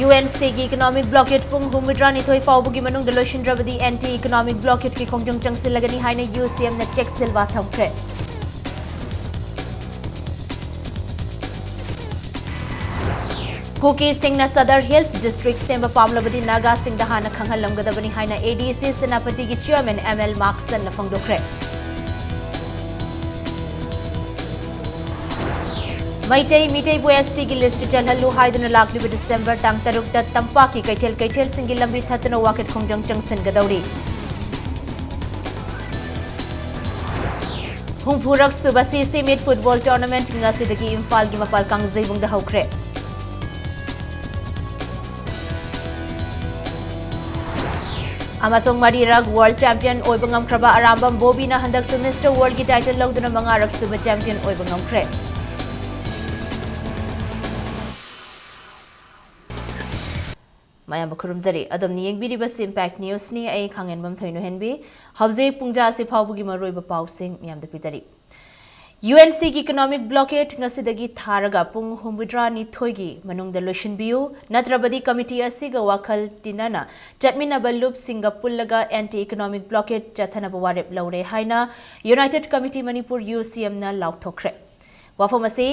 UNC की economic blockade पुंग हुमिद्रा निथोई फाउबुगी मनुंग दलोशिंद्रबदी anti economic blockade की खोंजंग चंगसिलगनी हाइने UCM ने चेक सिलवा थमख्रे कुकी सिंह सदर हिल्स डिस्ट्रिक्ट सेंब पामलबदी नागा सिंह दहाना खंगहलमगदबनी हाइना ADC सेनापति की चेयरमैन ML मार्क्सन न फोंगदोख्रे मैतई मीटैबु ST की लिस्ट चलहल्लु हाइदुना लाक्लिबा डिसेंबर तांग 3 दा तंपाकी कैथेल सिंगी लंबी थतुना वाकेट खोंजंग चंगसिनगदौरी हुंफुरक सुबसी सीमिट फुटबॉल टूर्नामेंट ngasiदगी इम्फाल की मपाल कांगजेबुंगदा हौख्रे अमसोंग मरीरक वर्ल्ड चैंपियन ओइबा ngamkraba arambam Bobby na handak su Mr World की टाइटल लौदुना मंगारक सुबा चैंपियन ओइबा ngamkhre Mayam Kurumzari, Adam Niang Bidibas Impact News ni ay Kangen Bam Thoino Henby, Hauze Pungja si Paubugi Maroiba Pausing, Miam the Pitari. UNC की economic blockade ngasidagi tharaga pung humwidra ni thoigi manung the lotion biu natrabadi committee asiga wakal tinana chatminaba loop singapullaga anti economic blockade chathana bawarep laure haina United Committee Manipur UCM na lauthokre Wafamasi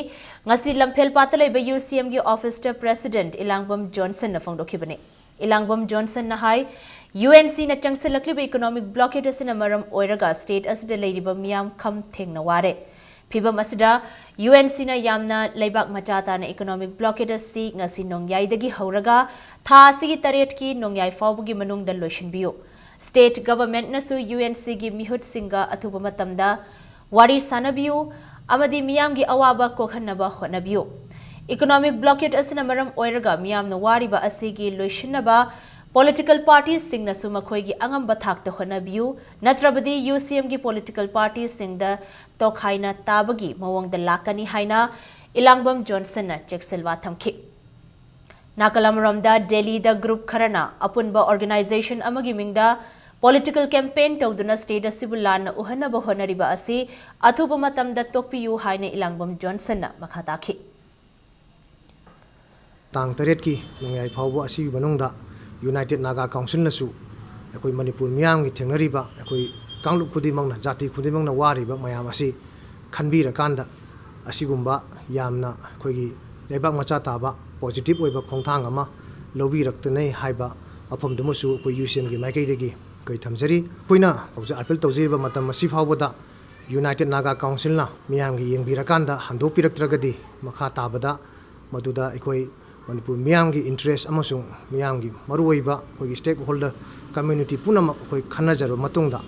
ngasi lampel patalay ba UCM gi officer president Ilangbam Johnson na phongdokhibani Ilangbam Johnson na hai UNC na changsilakli ba economic blockade asina maram oiraga state asida leiriba miyam kham thengna ware Pibam asida UNC na yamna laibak machata na economic blockade asi ngasi nongyai dagi hauraga tha asigi taret ki nongyai fawbugi manung da lotion biu state government na su UNC gi mihut singa athuba matamda wari sanabiu amadi miyam gi awaba kokhanaba honabiu economic blockade asina maram oiraga miyam na wariba asigi loishinaba political parties singna sumakhoi gi angamba thakta honabiu natrabadi UCM gi political parties singda tokhaina tabagi mawang da lakani haina Ilangbam Johnson na chekselwa thamki nakalam ramda Delhi da group kharana apunba organization amagi mingda political campaign tawduna state asibulana uhanaba honariba asi athuba matamda tokpiu haina Ilangbam Johnson na makhataki tang taret ki nungai phawbo asi banungda United Naga Council na su akoi Manipur miyam gi thengnariba akoi kanglup khudimang na jati khudimang na wariba mayam asi khanbira kanda asigumba yamna khoi gi lebak macha taba positive oiba khongthang ama lobi raktanai haiba afam dumu su akoi UCM gi maikai degi koi thamjari koina hauja appeal tawjiriba matam asi phawboda United Naga Council na miyam gi yengbira kanda handopiraktragadi makha tabada maduda akoi Manipur miyam gi interest amasung miyam gi maruoiba koi stakeholder community punama koi khanajar matungda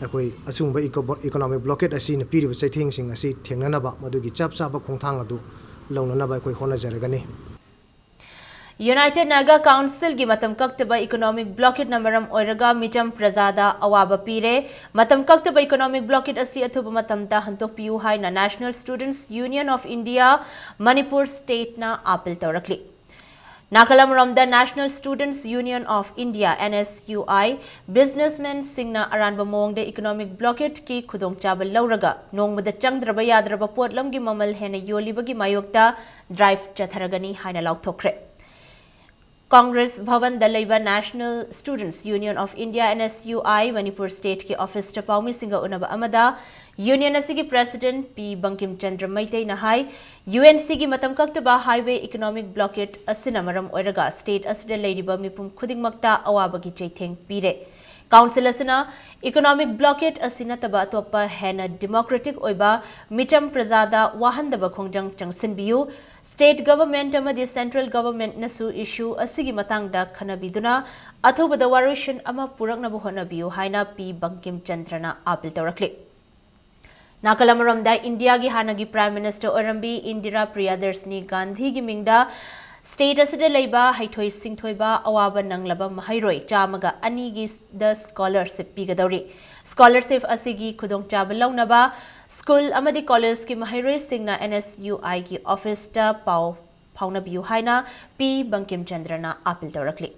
akoi asungba economic blockade asi na piriba chaithing sing asi thengnanaba madugi chapchaba khongthang adu launanaba koi honajaragani United Naga Council gi matam kaktaba economic blockade namaram oiraga micham prajada awaba pire matam kaktaba economic blockade asi athuba matamta hantok piu haina National Students Union of India Manipur state na appeal tawrakli Nakalam Ramda National Students Union of India NSUI businessmen singna aranba mongda economic blockade ki khudong chabal lauraga nongmada changdraba yadraba potlam gi mamal hena yolibagi mayokta drive chatharagani haina laukthokre Congress Bhavan Dalaiba National Students Union of India NSUI Manipur State ki office ta Paumi Singa Unaba Amada Union asigi President P. Bankim Chandra Maitai Nahai UNC gi matam kaktaba highway economic blockade asina maram oiraga state asida leiriba mipum khudingmakta awabagi chaitheng pire Council asina economic blockade asina taba topa hena democratic oiba mitam prajada wahandaba khongjang changsinbiu State government amadi central government nasu issue asigi matangda khanabiduna athubada warishan ama puraknabu honabiu haina P. Bankim Chandrana appeal tawrakli Nakalamaramda India gi hanagi Prime Minister Orambi Indira Priyadarshini Gandhi gi mingda state asida leiba haithoi singthoiba awaba nanglaba mahairoi chamaga ani gi the scholarship pigadori scholarship asigi khudong chabal launaba school amadi college ki mahairoi singna NSUI ki office ta pauna biu haina P. Bankim Chandrana appeal tawrakli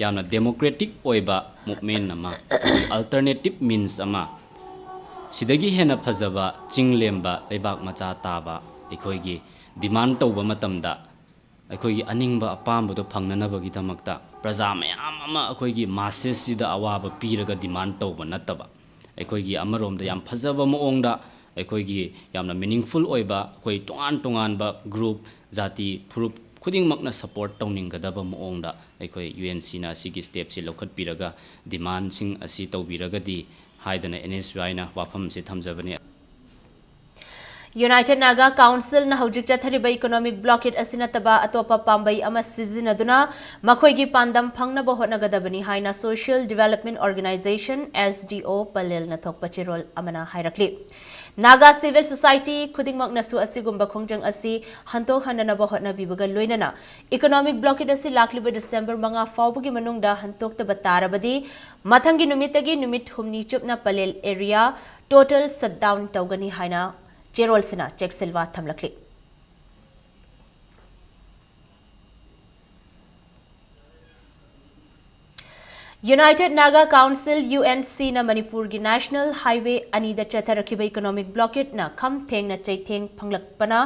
yamna democratic oiba movement nama alternative means ama sidagi hena phajaba chinglemba leibak macha taba ekhoi gi demand tawba matamda ꯑꯩꯈꯣꯏꯒꯤ ꯑꯅꯤꯡꯕ ꯑꯄꯥꯝꯕꯗꯣ ꯐꯪꯅꯅꯕꯒꯤꯗꯃꯛꯇ ꯄ꯭ꯔꯖꯥ ꯃꯌꯥꯝ ꯑꯃ ꯑꯩꯈꯣꯏꯒꯤ ꯃꯥꯁꯦꯁꯁꯤꯗ ꯑꯋꯥꯕ ꯄꯤꯔꯒ ꯗꯤꯃꯥꯟ ꯇꯧꯕ ꯅꯠꯇꯕ ꯑꯩꯈꯣꯏꯒꯤ ꯑꯃꯔꯣꯝꯗ ꯌꯥꯝ ꯐꯖꯕ ꯃꯑꯣꯡꯗ ꯑꯩꯈꯣꯏꯒꯤ ꯌꯥꯝꯅ ꯃꯤꯅꯤꯡꯐꯨꯜ ꯑꯣꯏꯕ ꯑꯩꯈꯣꯏ ꯇꯣꯉꯥꯟ ꯇꯣꯉꯥꯟꯕ ꯒ꯭ꯔꯨꯞ ꯖꯥꯇꯤ ꯐꯨꯔꯨꯞ ꯈꯨꯗꯤꯡꯃꯛꯅ ꯁꯄꯣꯔꯠ ꯇꯧꯅꯤꯡꯒꯗꯕ ꯃꯑꯣꯡꯗ ꯑꯩꯈꯣꯏ UNCꯅ ꯑꯁꯤꯒꯤ ꯁ꯭ꯇꯦꯞꯁꯤ ꯂꯧꯈꯠꯄꯤꯔꯒ ꯗꯤꯃꯥꯟꯁꯤꯡ ꯑꯁꯤ ꯇꯧꯕꯤꯔꯒꯗꯤ ꯍꯥꯏꯗꯅ NSYꯅ ꯋꯥꯐꯝꯁꯤ ꯊꯝꯖꯕꯅꯤ United Naga Council na hojik chathariba economic blockade asinataba atopa pambai ama sizinaduna makhoigi pandam phangnaba hotnagadabani haina Social Development Organization SDO Palel na thokpa chirol amana hairakli Naga Civil Society khudingmak nasu asigumba khongjang asi hanto hananaba hotnabibaga loinana economic blockade asi lakliba December manga fawbugi manungda hantokta batarabadi mathangi numitagi numit humni chupna Palel area total shutdown tawgani haina Gerald Sina Jack Silva Thamlakli United Naga Council UNC na Manipur gi National Highway anida chatharakiba economic blockade na kham theng na chaitheng phanglakpana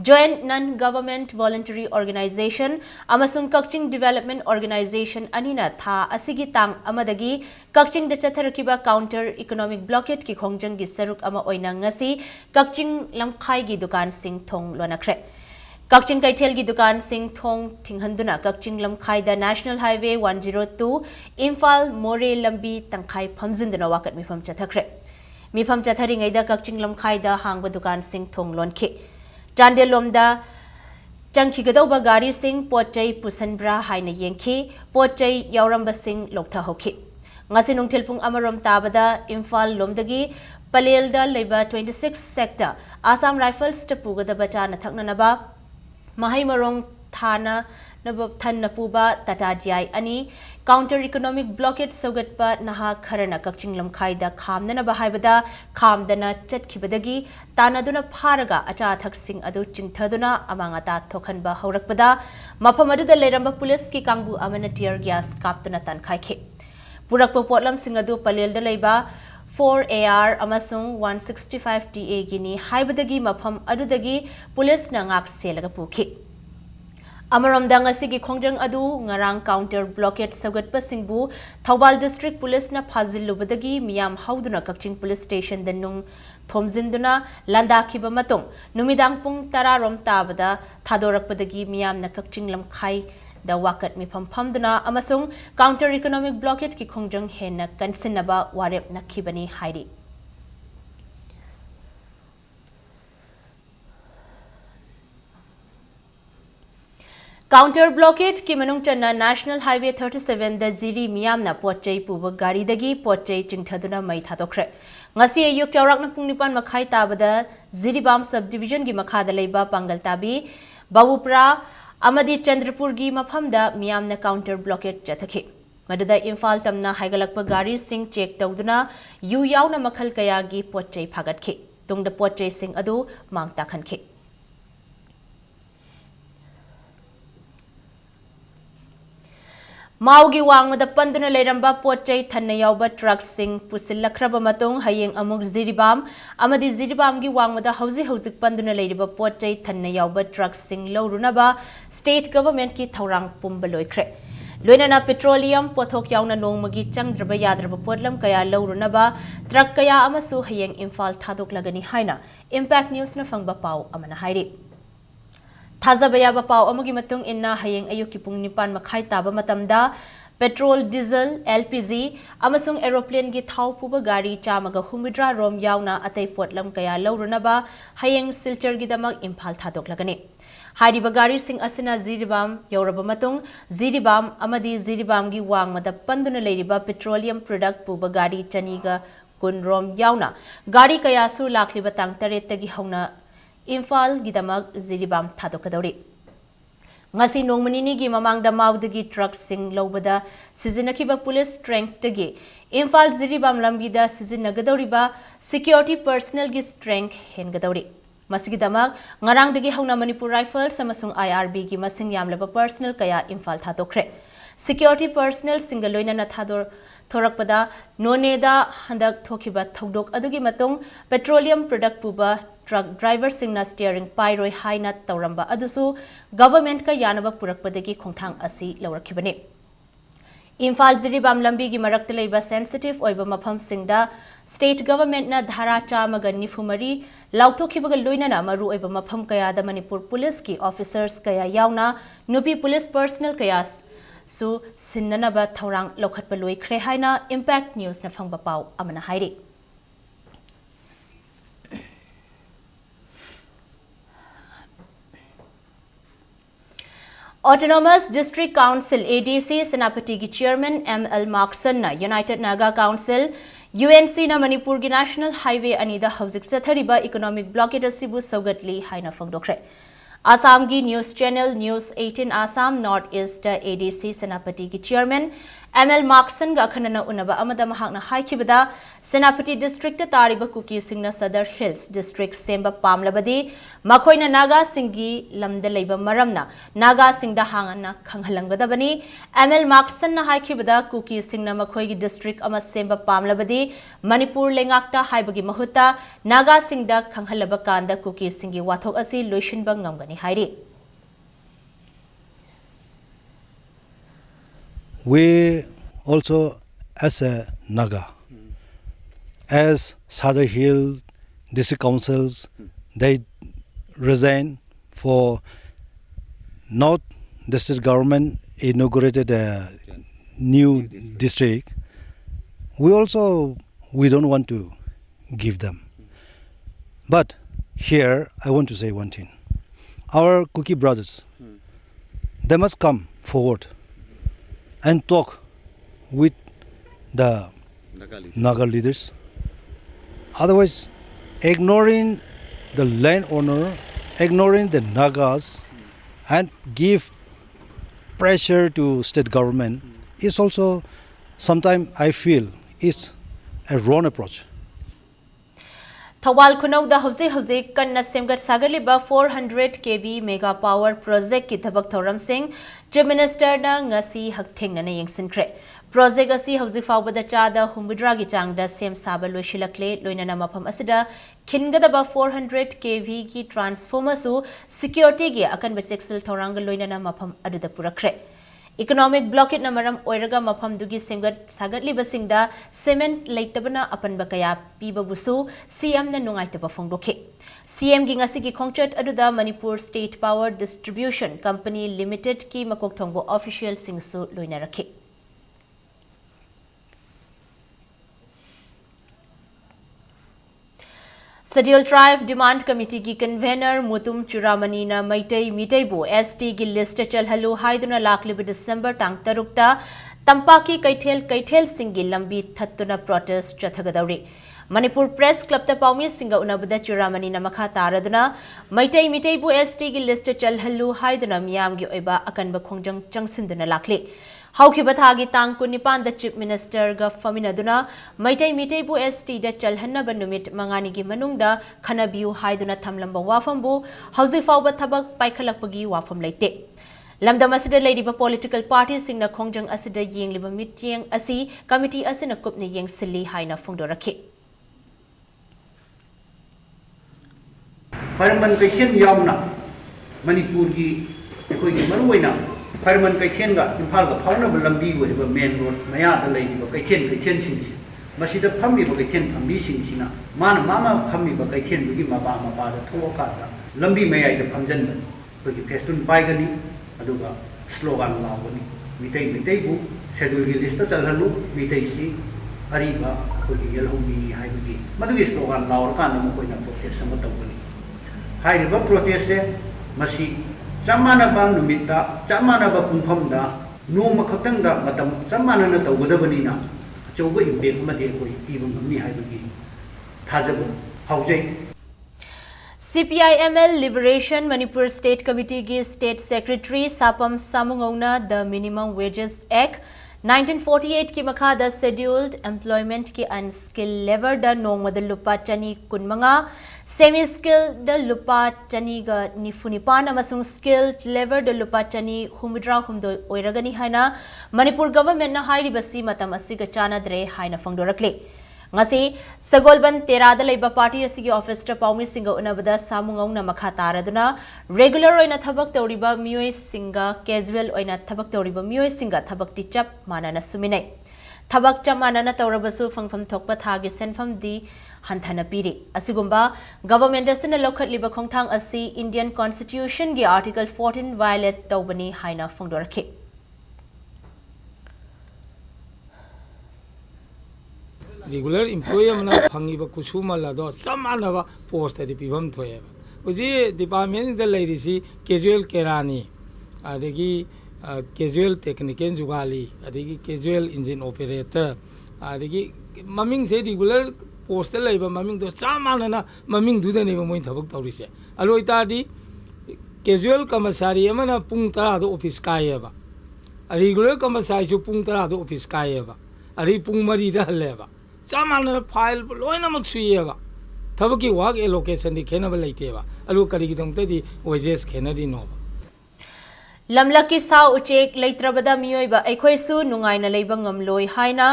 Joint Non-Government Voluntary Organization amasung Kaching Development Organization anina tha asigi tang amadagi Kaching da chatharakiba counter economic blockade ki khongjang gi saruk ama oina ngasi Kaching lamkhai gi dukan sing thong lonakre Kaching Kaitel gi dukan sing thong thinghanduna Kaching lamkhai da National Highway 102 Imphal More lambi tangkhai phamjinduna wakat mifam chathakre mifam chathari ngaida Kaching lamkhai da hangba dukan sing thong lonkhe Chandelomda Changkigadauba gari sing pochai pusanbra haina yengki pochai yauramba sing lokta hoki ngasi nungthilpung amarom tabada Imphal lomdagi Palelda leba 26 sector Assam Rifles tapugadaba chana thaknanaba mahai marong thana nabab than napuba tata jai ani counter economic blockade sogatpa naha kharana Kaching lamkhai da khamnana bahaibada khamdana chatkibadagi tanaduna pharaga acha thaksing adu chingthaduna amangata thokhanba haurakpada mafamadu da leramba police ki kangbu amana tear gas kaptuna tankhai purakpa potlam singadu Palel da leiba 4AR amasung 165 TA gini haibadagi mafam adudagi police na ngak selaga pukhi Amaramda ngasigi khongjang adu ngarang counter blockade sagatpa singbu Thawbal District Police na phazillubadagi miyam hauduna Kaching Police Station danung thomjinduna landakhiba matung numidang pung 10 rom tabada thadorakpadagi miyam na Kaching lamkhai da wakat mifam phamduna amasung counter economic blockade ki khongjang henna kansinaba warep nakhibani hairi Counter blockade ki manung channa National Highway 37 da Ziri miyam na pochai puba gari dagi pochai chingthaduna mai thadokre ngasi ayuk chawrak na pung nipan makhai tabada Ziri Bam subdivision gi makha da leiba pangal tabi Babupra amadi Chandrapur gi mafam da miyam na counter blockade chathakhi madada Imphal tamna haigalakpa gari sing check tawduna yu yauna makhal kaya gi pochai phagatki tungda pochai sing adu mang takhanki Maugi wangmada panduna leiramba pochai thanna yauba truck sing pusillakraba matung hayeng amuk Ziribam amadi Ziribam gi wangmada hauzik panduna leiriba pochai thanna yauba truck sing lorunaba state government ki thaurang pumba loikre loinana petroleum pothok yauna nongmagi changdraba yadraba potlam kaya lorunaba truck kaya amasu hayeng Imphal thadoklagani haina Impact News na fangba pau amana hairi Thazabaya pau amagi matung inna hayeng ayuki pung nipan makhai taba matamda petrol diesel LPG amasung aeroplane gi thau puba gari chamaga humidra rom yauna atai potlam kaya lorunaba hayeng silchar gi damak Imphal thadoklagani hariba gari sing asina Ziribam yauraba matung Ziribam amadi Ziribam gi wangmada panduna leiriba petroleum product puba gari chaniga kunrom yauna gari kaya su lakliba tang taretagi hauna Imphal gidamak Ziribam thadokadori ngasi nongmanini gi mamangda maudagi truck sing lobada sizinakiba police strength tagi Imphal Ziribam lambida sizinagadoriba security personnel gi strength hengadori masigidamak ngarang dagi hauna Manipur Rifles amasung IRB gi masing yamlaba personnel kaya Imphal thadokre security personnel singaloina na थोरकपदा नोनेदा हंदक थोखिबा थौदोक अदुगी मतुंग petroleum product पुबा truck driver सिंगना steering पाइरोय हाइना तौरंबा अदुसु गवर्नमेंट का यानबा पुरकपदगी खोंथांग असि लौरखिबने इम्फाल जिरीबाम लंबी की मरक्त लेबा सेंसिटिव ओइबा मफम सिंगदा स्टेट गवर्नमेंट ना धारा चामगा निफुमरी लाउथोखिबगा लोइनना मरु ओइबा मफम कयादा मणिपुर पुलिस की ऑफिसर्स कया यावना नुपी पुलिस पर्सनल कया सु सिन्ननबा थौरांग लौखटबा लोइख्रे हाइना इम्पैक्ट न्यूज ना फंगबा पाउ अमना हाइरि Autonomous District Council ADC Senapati ki Chairman ML Markson na United Naga Council UNC na Manipur ki National Highway anida hauzik sathariba economic blockade asibu saugatli haina phangdokre Assam ki news channel News 18 Assam North East ADC Senapati ki Chairman ML Markson ga khanana unaba amada mahakna haikibada Senapati District tariba kuki singna Sadar Hills District semba pamlabadi makoina Naga singi lamda leiba maramna Naga singda hangana khanghalangbadabani ML Markson na haikibada kuki singna makoi district ama semba pamlabadi Manipur lengakta haibagi mahuta Naga singda khanghalaba kanda kuki singi wathok asi loishinba ngamgani hairi We also, as a Naga, as Sadar Hill district councils, they resign for North district government inaugurated a new district. We don't want to give them. But here I want to say one thing. Our Kuki brothers, they must come forward and talk with the Naga leaders. Otherwise, ignoring the landowner, ignoring the Nagas, and give pressure to state government is also sometimes I feel is a wrong approach. Thawal Kunauda Hauze Kanna Semgat Sagaliba 400 kV mega power project ki thabak thoram sing Chief Minister na ngasi haktheng na yengsinkre project asi hauzi fawbada chada humudra gi changda sem saba loishilakle loinana mafam asida khingada 400 kV ki transformer su security gi akan besexel thorang loinana mafam aduda purakre Economic blockade na maram oiraga mafam dugi semgat sagatli basingda cement leitabana apan bakaya piba busu CM na nungaitaba phongdokhe CM gi ngasi gi khongchat aduda Manipur State Power Distribution Company Limited ki makok thongbo official singsu loina rakhe Scheduled Tribe Demand Committee ki convener Mutum Churamani na Maitai Mitaibu ST ki list chalhalu haiduna laklib December tang tarukta Tampaki Kaithel singi lambi thattuna protest chathagadauri Manipur Press Club ta Paumi Singa unabada Churamani na makha taraduna Maitai Mitaibu ST ki list chalhalu haiduna miyam gi oiba akanba khongjang changsinduna lakli Hauki bathagi tang kunipan the Chief Minister ga faminaduna Maitai Mitaibu ST da chalhanna banumit mangani gi manungda khanabiu haiduna thamlamba wafambu hauzi fawba thabak paikhalakpagi wafam leite lamdam asida leidiba political parties singna khongjang asida yengliba mityeng asi committee asina kupni yeng silli haina phongdorakhi Parman kaisen yamna Manipur gi ekoi gi maruina Parman kaisen ga Imphal ga phauna lambi woriba main road maya da leidiba kaisen singsi masida phammi ba kaisen phambi singsina mama phammi ba kaisen gi mapa da thoka da lambi mayai da phamjan ba gi festun pai gani aduga slogan lawani mitai bu schedule gi list ta chalhalu mitai si ariba gi yelhomi haibi madugi slogan lawar kan ma koina protest sama tawani hairiba protest se masi chamana ba numita chamana ba punphamda noma khatang da matam chamana na tawgadabani na chauba impact ma de koi iba ngamni haibi thajabu haujai CPIML Liberation Manipur State Committee ki State Secretary Sapam Samungona the Minimum Wages Act 1948 की मखादा scheduled employment की unskilled level da nongmada lupa chani kunmanga semi skilled da lupa chani ga nifunipan amasung skilled level da lupa chani humidra humdo oiragani haina Manipur government na hairi basi matam asiga chana dre haina fangdorakle ngasi Sagolban terada leiba party asigi office ta paumi singa unabada samungong na makha taraduna regular oina thabak tawriba mioi singa casual oina thabak tawriba mioi singa thabak ti chap manana suminai thabak chap manana tawrabasu phangpham thokpa thagi senpham di hanthana piri asigumba government asina lokhat liba khongthang asi Indian constitution gi article 14 violate tawbani haina phangdorakhe regular employee mana phangi ba kusuma la do samana ba post adi pibam thoye uji department da lai risi casual kerani adegi casual technician jugali adegi casual engine operator adegi maming se regular post lai ba maming do samana na maming du da ne ba moi thabak tawri se aloi ta di casual commissary amana pung tara do office kaya ba regular commissary chu pung tara do office kaya ba ari pung mari da le ba samana file loina mak suieba thabaki work allocation di khena ba laiteba alu kari gi dong te di wages khena di no lamlaki sa uchek leitrabada mioiba aikhoisu nungaina leiba ngamloi haina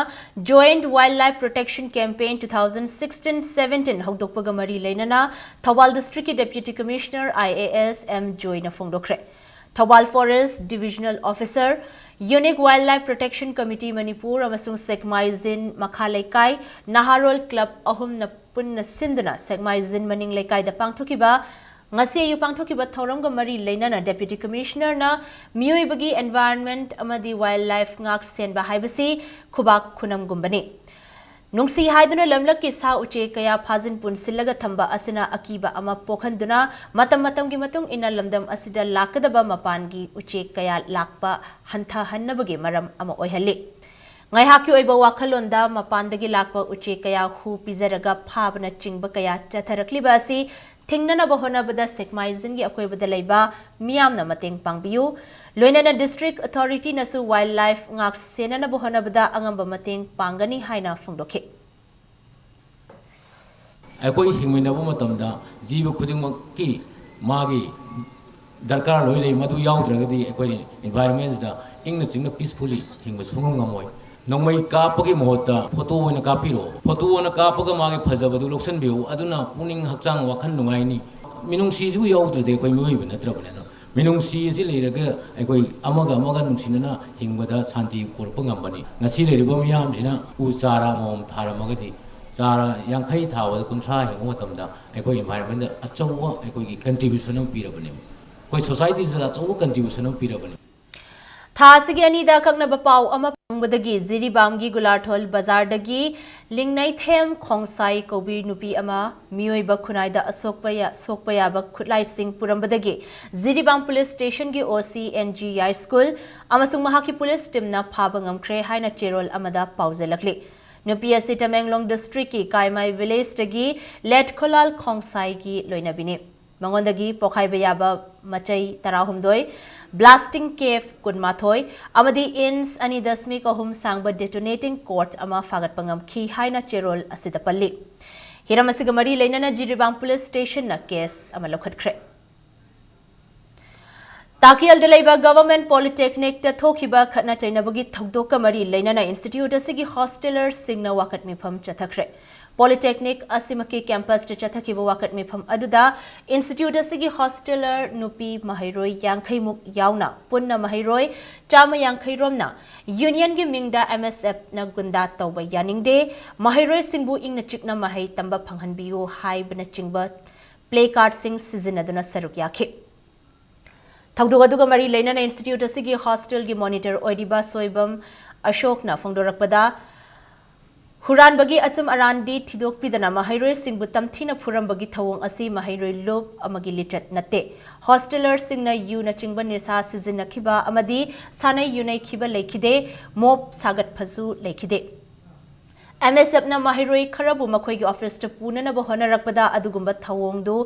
joint wildlife protection campaign 2016-17 hokdokpaga mari leinana Thawal district ki deputy commissioner IAS M joina fongdokre Thawal forest divisional officer Unique Wildlife Protection Committee Manipur amasung Sekmaizin Makhalaikai Naharol Club ahum na punna sinduna Sekmaizin Maning Laikai da pangthukiba ngasi ayu pangthukiba thoramga mari leinana Deputy Commissioner na Mioibagi Environment amadi Wildlife ngak senba haibasi khubak khunam gumbani nungsi haiduna lamlak ki sa uche kaya phajin punsilaga thamba asina akiba ama pokhanduna matam matam gi matung ina lamdam asida lakadaba mapangi uche kaya lakpa hantha hannabagi maram ama oihali ngai hakki oiba wakhalonda mapandagi lakpa uche kaya hu pizaraga phabna chingba kaya chatharakliba asi thingnana bahona bada Sekmaizin gi akoibada leiba miyamna mateng pangbiu loinana district authority nasu wildlife ngak senana bahona bada angamba mateng pangani haina phongdokhe akoi hingminaba matamda jiba khudingmak ki magi darkar loi lei madu yaudragadi akoi environments da ingna chingna peacefully hingba sungam ngamoi nongmai kapagi mohota photo oina kapiro photo ona kapaga magi phajabadu loksan biu aduna puning hakchang wakhan nungai ni minung si ju yaudrade akoi moiba natrabane minung si si leiraga akoi amaga nungsinana hingbada shanti porpa ngambani ngasi leiriba miyam sina u chara mom tharamagadi chara yankhai thawada kunthra hingo matamda akoi environment da achawa akoi gi contribution am pirabane koi society da achawa contribution am pirabane Thasigi anida kaknaba pau ama pangbadagi Ziribamgi Gularthol Bazardagi Lingnai Them Khongsai Kobi Nupi ama Mioiba Khunaida Sokpaya ba Khutlai Singh Purambadagi Ziribam Police Station gi OC NGI School amasung mahaki police team na phaba ngamkhre haina cherol amada pauzelakli Nupi asi Tamenglong district ki Kaimai village tagi Let Kholal Khongsai gi loinabini Mangondagi Pokhaibayaba Machai Tarahumdoi Blasting cave kunmathoi amadi ins ani dasmik ahum sangba detonating court ama fagat pangam khi haina cherol asida palli hiramasiga mari leinana Jiribang police station na case ama lokhatkre Takial Dalaiba Government Polytechnic ta thokiba khatna chainabagi thokdoka mari leinana institute asigi hostelers singna wakat mifam chathakre Polytechnic asimaki campus ta chathakiba wakat mifam aduda institute asigi hosteler nupi mahairoi yankhaimuk yauna punna mahairoi chama yankhairomna union gi mingda MSF na gunda tawba yaningde mahairoi singbu ingna chikna mahai tamba phanghanbiu haibna chingba play card sing sizinaduna saruk yakhe Thauduga mari leinana institute asigi hostel gi monitor oidiba soibam ashokna phongdorakpada Huran bagi asum arandi thidok pidana mahairoi singbu tamthina phurambagi thawong asi mahairoi lob amagi litat nate hostelers singna yu na chingba nisa sizin nakhiba amadi sanai yunai khiba lekhide mob sagat phazu lekhide MSF na mahairoi kharabu makhoi gi office ta punana ba honarakpada adugumba thawong do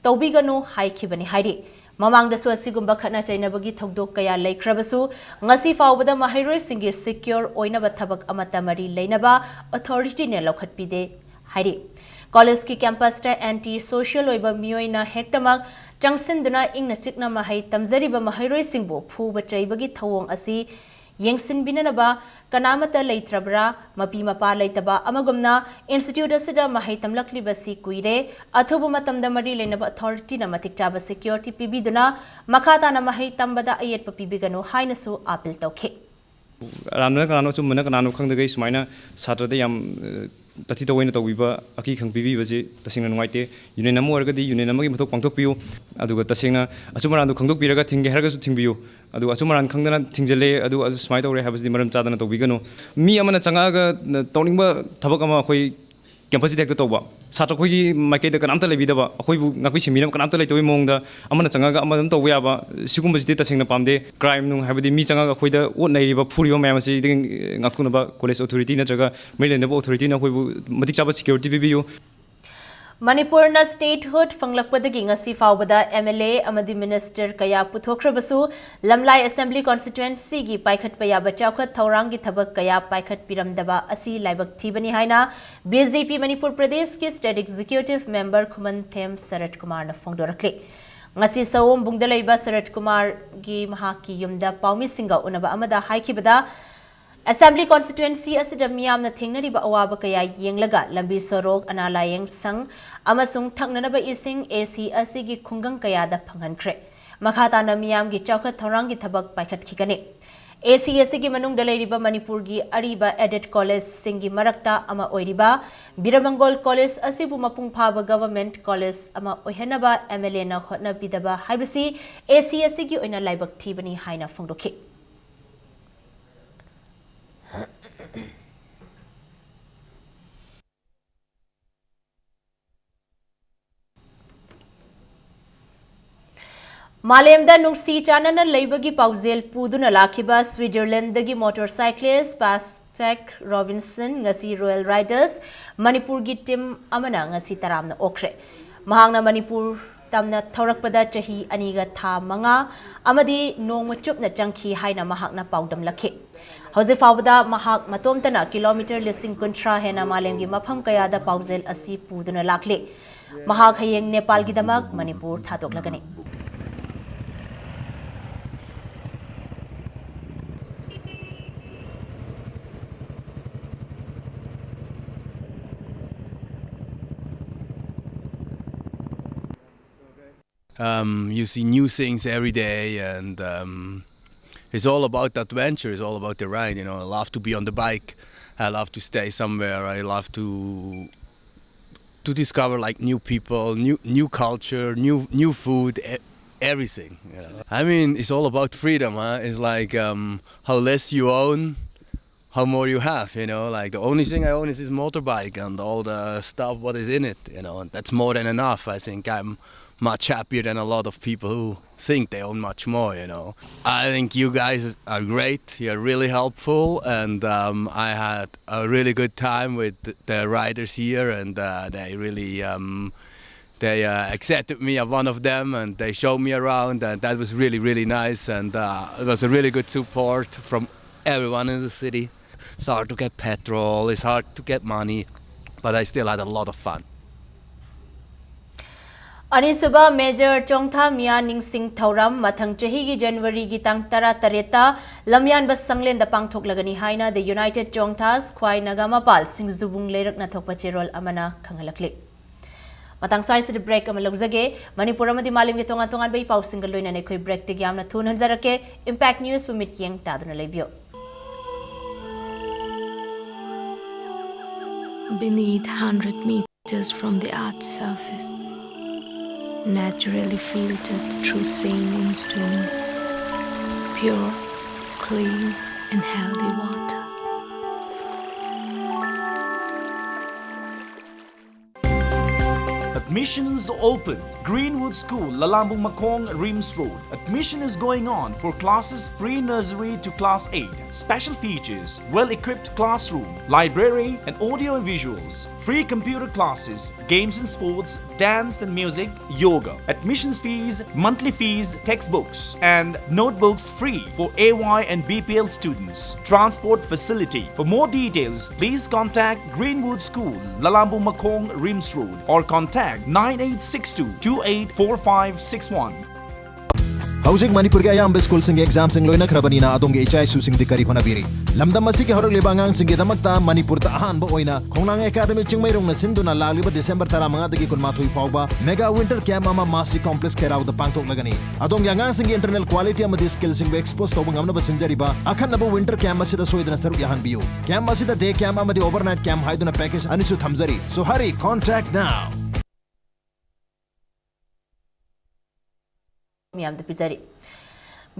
tawbiganu haikhibani hairi ꯃꯃꯥꯡꯗꯁꯨ ꯑꯁꯤꯒꯨꯝꯕ ꯈꯠꯅ ꯆꯩꯅꯕꯒꯤ ꯊꯧꯗꯣꯛ ꯀꯌꯥ ꯂꯩꯈ꯭ꯔꯕꯁꯨ ꯉꯁꯤ ꯐꯥꯎꯕꯗ ꯃꯍꯩꯔꯣꯏꯁꯤꯡꯒꯤ secure ꯑꯣꯏꯅꯕ ꯊꯕꯛ ꯑꯃꯠꯇ ꯃꯔꯤ ꯂꯩꯅꯕ ꯑꯣꯊꯣꯔꯤꯇꯤꯅ ꯂꯧꯈꯠꯄꯤꯗꯦ ꯍꯥꯏꯔꯤ ꯀꯣꯂꯦꯖꯀꯤ ꯀꯦꯝꯄꯁꯇ ꯑꯦꯟꯇꯤ ꯁꯣꯁꯤꯌꯦꯜ ꯑꯣꯏꯕ ꯃꯤꯑꯣꯏꯅ ꯍꯦꯛꯇꯃꯛ ꯆꯪꯁꯤꯟꯗꯨꯅ ꯏꯪꯅ ꯆꯤꯛꯅ ꯃꯍꯩ ꯇꯝꯖꯔꯤꯕ ꯃꯍꯩꯔꯣꯏꯁꯤꯡꯕꯨ ꯐꯨꯕ ꯆꯩꯕꯒꯤ ꯊꯧꯑꯣꯡ ꯑꯁꯤ ꯌꯦꯡꯁꯤꯟꯕꯤꯅꯅꯕ ꯀꯅꯥꯃꯠꯇ ꯂꯩꯇ꯭ꯔꯕ꯭ꯔꯥ ꯃꯄꯤ ꯃꯄꯥ ꯂꯩꯇꯕ ꯑꯃꯒꯨꯝꯅ ꯏꯟꯁꯇꯤꯇ꯭ꯌꯨꯠ ꯑꯁꯤꯗ ꯃꯍꯩ ꯇꯝꯂꯛꯂꯤꯕꯁꯤ ꯀꯨꯏꯔꯦ ꯑꯊꯨꯕ ꯃꯇꯝꯗ ꯃꯔꯤ ꯂꯩꯅꯕ ꯑꯣꯊꯣꯔꯤꯇꯤꯅ ꯃꯇꯤꯛ ꯆꯥꯕ ꯁꯦꯀ꯭ꯌꯨꯔꯤꯇꯤ ꯄꯤꯕꯤꯗꯨꯅ ꯃꯈꯥ ꯇꯥꯅ ꯃꯍꯩ ꯇꯝꯕꯗ ꯑꯌꯦꯠꯄ ꯄꯤꯕꯤꯒꯅꯨ ꯍꯥꯏꯅꯁꯨ ꯑꯥꯄꯤꯜ ꯇꯧꯈꯤ ꯑꯔꯥꯟꯕꯅ ꯀꯅꯥꯅꯣ ꯑꯆꯨꯝꯕꯅ ꯀꯅꯥꯅꯣ ꯈꯪꯗꯒꯩ ꯁꯨꯃꯥꯏꯅ ꯁꯥꯇ꯭ꯔꯗ ꯌꯥꯝ ꯇꯊꯤ ꯇꯑꯣꯏꯅ ꯇꯧꯕꯤꯕ ꯑꯀꯤꯈꯪ ꯄꯤꯕꯤꯕꯁꯤ ꯇꯁꯦꯡꯅ ꯅꯨꯡꯉꯥꯏꯇꯦ ꯌꯨꯅꯤꯌꯟ ꯑꯃ ꯑꯣꯏꯔꯒꯗꯤ ꯌꯨꯅꯤꯌꯟ ꯑꯃꯒꯤ ꯃꯊꯧ ꯄꯥꯡꯊꯣꯛꯄꯤꯌꯨ ꯑꯗꯨꯒ ꯇꯁꯦꯡꯅ ꯑꯆꯨꯝ ꯑꯔꯥꯟꯗꯨ ꯈꯪꯗꯣꯛꯄꯤꯔꯒ ꯊꯤꯡꯒꯦ ꯍꯥꯏꯔꯒꯁꯨ ꯊꯤꯡꯕꯤꯌꯨ ꯑꯗꯨꯒ ꯑꯆꯨꯝ ꯑꯔꯥꯟ ꯈꯪꯗꯅ ꯊꯤꯡꯖꯤꯜꯂꯦ ꯑꯗꯨꯒ ꯁꯨꯃꯥꯏꯅ ꯇꯧꯔꯦ ꯍꯥꯏꯕꯁꯤꯗꯤ ꯃꯔꯝ ꯆꯥꯗꯅ ꯇꯧꯕꯤꯒꯅꯨ ꯃꯤ ꯑꯃꯅ ꯆꯪꯉꯛꯑꯒ ꯇꯧꯅꯤꯡꯕ ꯊꯕꯛ ꯑꯃ ꯑꯩꯈꯣꯏ ꯀꯦꯝꯄꯁꯁꯤꯗ ꯍꯦꯛꯇ ꯇꯧꯕ ꯁꯥꯇ꯭ꯔ ꯑꯩꯈꯣꯏꯒꯤ ꯃꯥꯏꯀꯩꯗ ꯀꯅꯥꯝꯇ ꯂꯩꯕꯤꯗꯕ ꯑꯩꯈꯣꯏꯕꯨ ꯉꯥꯛꯄꯤ ꯁꯦꯟꯕꯤꯅꯕ ꯀꯅꯥꯝꯇ ꯂꯩꯇꯕꯒꯤ ꯃꯑꯣꯡꯗ ꯑꯃꯅ ꯆꯪꯉꯒ ꯑꯃ ꯑꯗꯨꯝ ꯇꯧꯕ ꯌꯥꯕ ꯁꯤꯒꯨꯝꯕꯁꯤꯗꯤ ꯇꯁꯦꯡꯅ ꯄꯥꯝꯗꯦ ꯀ꯭ꯔꯥꯏꯝ ꯅꯨꯡ ꯍꯥꯏꯕꯗꯤ ꯃꯤ ꯆꯪꯉꯒ ꯑꯩꯈꯣꯏꯗ ꯑꯣꯠ ꯅꯩꯔꯤꯕ ꯐꯨꯔꯤꯕ ꯃꯌꯥꯝ ꯑꯁꯤꯗꯒꯤ ꯉꯥꯛꯊꯣꯛꯅꯕ ꯀꯣꯂꯦꯖ ꯑꯣꯊꯣꯔꯤꯇꯤ ꯅꯠꯇ꯭ꯔꯒ ꯃꯔꯤ ꯂꯩꯅꯕ ꯑꯣꯊꯣꯔꯤꯇꯤꯅ ꯑꯩꯈꯣꯏꯕु ꯃꯇꯤꯛ ꯆꯥꯕ ꯁꯦꯀ꯭ꯌꯨꯔꯤꯇꯤ ꯄꯤꯕꯤꯌꯨ ꯃꯅꯤꯄꯨꯔꯅ ꯁ꯭ꯇꯦꯠꯍꯨꯗ ꯐꯪꯂꯛꯄꯗꯒꯤ ꯉꯁꯤ ꯐꯥꯎꯕꯗ MLA ꯑꯃꯗꯤ ꯃꯤꯅꯤꯁꯇꯔ ꯀꯌꯥ ꯄꯨꯊꯣꯛꯈ꯭ꯔꯕꯁꯨ ꯂꯝꯂꯥꯏ ꯑꯦꯁꯦꯝꯕ꯭ꯂꯤ ꯀꯟꯁꯇꯤꯇ꯭ꯌꯨꯑꯦꯟꯁꯤꯒꯤ ꯄꯥꯏꯈꯠꯄ ꯌꯥꯕ ꯆꯥꯎꯈꯠ ꯊꯧꯔꯥꯡꯒꯤ ꯊꯕꯛ ꯀꯌꯥ ꯄꯥꯏꯈꯠꯄꯤꯔꯝꯗꯕ ꯑꯁꯤ ꯂꯥꯏꯕꯛ ꯊꯤꯕꯅꯤ ꯍꯥꯏꯅ BJP ꯃꯅꯤꯄꯨꯔ ꯄ꯭ꯔꯗꯦꯁꯀꯤ ꯁ꯭ꯇꯦꯠ ꯑꯦꯛꯖꯤꯀ꯭ꯌꯨꯇꯤꯚ ꯃꯦꯝꯕꯔ ꯈꯨꯃꯟꯊꯦꯝ ꯁꯔꯠ ꯀꯨꯃꯥꯔꯅ ꯐꯣꯡꯗꯣꯔꯛꯂꯤ ꯉꯁꯤ ꯁꯑꯣꯝꯕꯨꯡꯗ ꯂꯩꯕ ꯁꯔꯠ ꯀꯨꯃꯥꯔꯒꯤ ꯃꯍꯥꯛꯀꯤ ꯌꯨꯝꯗ ꯄꯥꯎꯃꯤꯁꯤꯡꯒ ꯎꯅꯕ ꯑꯃꯗ ꯍꯥꯏꯈꯤꯕꯗ ꯑꯦꯁꯦꯝꯕ꯭ꯂꯤ ꯀꯟꯁꯇꯤꯇ꯭ꯌꯨꯑꯦꯟꯁꯤ ꯑꯁꯤꯗ ꯃꯤꯌꯥꯝꯅ ꯊꯦꯡꯅꯔꯤꯕ ꯑꯋꯥꯕ ꯀꯌꯥ ꯌꯦꯡꯂꯒ ꯂꯝꯕꯤ ꯁꯣꯔꯣꯛ ꯑꯅꯥ ꯂꯥꯌꯦꯡ ꯁꯪ ꯑꯃꯁꯨꯡ ꯊꯛꯅꯅꯕ ꯏꯁꯤꯡ AC ꯑꯁꯤꯒꯤ ꯈꯨꯡꯒꯪ ꯀꯌꯥꯗ ꯐꯪꯍꯟꯈ꯭ꯔꯦ ꯃꯈꯥ ꯇꯥꯅ ꯃꯤꯌꯥꯝꯒꯤ ꯆꯥꯎꯈꯠ ꯊꯧꯔꯥꯡꯒꯤ ꯊꯕꯛ ꯄꯥꯏꯈꯠꯈꯤꯒꯅꯤ AC ꯑꯁꯤꯒꯤ ꯃꯅꯨꯡꯗ ꯂꯩꯔꯤꯕ ꯃꯅꯤꯄꯨꯔꯒꯤ ꯑꯔꯤꯕ ꯑꯦꯗꯦꯗ ꯀꯣꯂꯦꯖꯁꯤꯡꯒꯤ ꯃꯔꯛꯇ ꯑꯃ ꯑꯣꯏꯔꯤꯕ ꯕꯤꯔꯃꯪꯒꯣꯜ ꯀꯣꯂꯦꯖ ꯑꯁꯤꯕꯨ ꯃꯄꯨꯡ ꯐꯥꯕ ꯒꯚꯔꯟꯃꯦꯟꯠ ꯀꯣꯂꯦꯖ ꯑꯃ ꯑꯣꯏꯍꯟꯅꯕ MLAꯅ ꯍꯣꯠꯅꯕꯤꯗꯕ ꯍꯥꯏꯕꯁꯤ AC ꯑꯁꯤꯒꯤ ꯑꯣꯏꯅ ꯂꯥꯏꯕꯛ ꯊꯤꯕꯅꯤ ꯍꯥꯏꯅ ꯐꯣꯡꯗꯣꯛꯈꯤ मालेमदा नुंसी चानना लेबगी पाउजेल पुदुना लाखिबा स्विट्जरलैंडगी मोटरसाइक्लिस्ट पास्टेक Robinson ngasi Royal Riders Manipur की टीम अमना ngasi तरामना ओखरे महांगना मणिपुर तमना थौरकपदा चही अनिगा था मंगा अमदी नोंगचुपना चंखी हाइना महाकना पाउदम लखे हौजे फावदा महाक मतोमतना किलोमीटर लिसिंग कुंथ्रा हेना मालेमगी मफम कयादा पाउजेल असि पुदुना लाखले महाक हयेंग नेपाल की दमक Manipur थादोकलगनी You see new things every day, and it's all about adventure. It's all about the ride. You know, I love to be on the bike. I love to stay somewhere. I love to discover like new people, new culture, new food, everything. You know? I mean, it's all about freedom. Huh? It's like how less you own, how more you have. You know, like the only thing I own is this motorbike and all the stuff what is in it. You know, and that's more than enough. I think I'm much happier than a lot of people who think they own much more, you know. I think you guys are great. You're really helpful, and I had a really good time with the riders here, and they really accepted me as one of them, and they showed me around, and that was really, really nice, and it was a really good support from everyone in the city. It's hard to get petrol, it's hard to get money, but I still had a lot of fun. अनिसुबा major चोंगथा मिया निंगसिंग थौरम मथंग चहीगी जनवरी की तंग तरा तरेता लमयान बस संगलेन द पांगथोक लगनी हाइना the United चोंगथास ख्वाई नगामापाल सिंगजुबुंग लेरकना थोकपा चेरोल Amna खंगलकले Matang size the break अम लौजगे मणिपुर अमदि मालिम के तोंगा तोंगा बे पाउसिंग लोइना ने खोई ब्रेक ते यामना थुन हंजरके इंपैक्ट न्यूज़ व मिटियंग तादुना labio Beneath 100 meters from the Earth's surface, naturally filtered through saline stones, pure, clean and healthy water. At Admissions open. Greenwood School, Lalambung Makong, Rims Road. Admission is going on for classes pre-nursery to class 8. Special features: well-equipped classroom, library and audio and visuals, free computer classes, games and sports, dance and music, yoga. Admissions fees, monthly fees, textbooks and notebooks free for AY and BPL students. Transport facility. For more details, please contact Greenwood School, Lalambung Makong, Rims Road or contact 9862-284561. Housing Manipur ke ayam school sing exam sing loina khrabani na adong ge ichai su sing dikari hona biri lamdam masi ke horok lebangang sing ge damakta Manipur ta ahan ba oina khongnang academy chingmai rong na sinduna lagliba December 15 dagi kun mathoi fawba mega winter camp ama masi complex kerau da pangtok lagani adong yangang sing ge internal quality ama skill sing be expose to ngamna ba sinjari ba akhan na winter camp masi da soidana saru yahan biu camp masi da day camp ama di overnight camp haiduna package anisu thamjari so hurry contact now.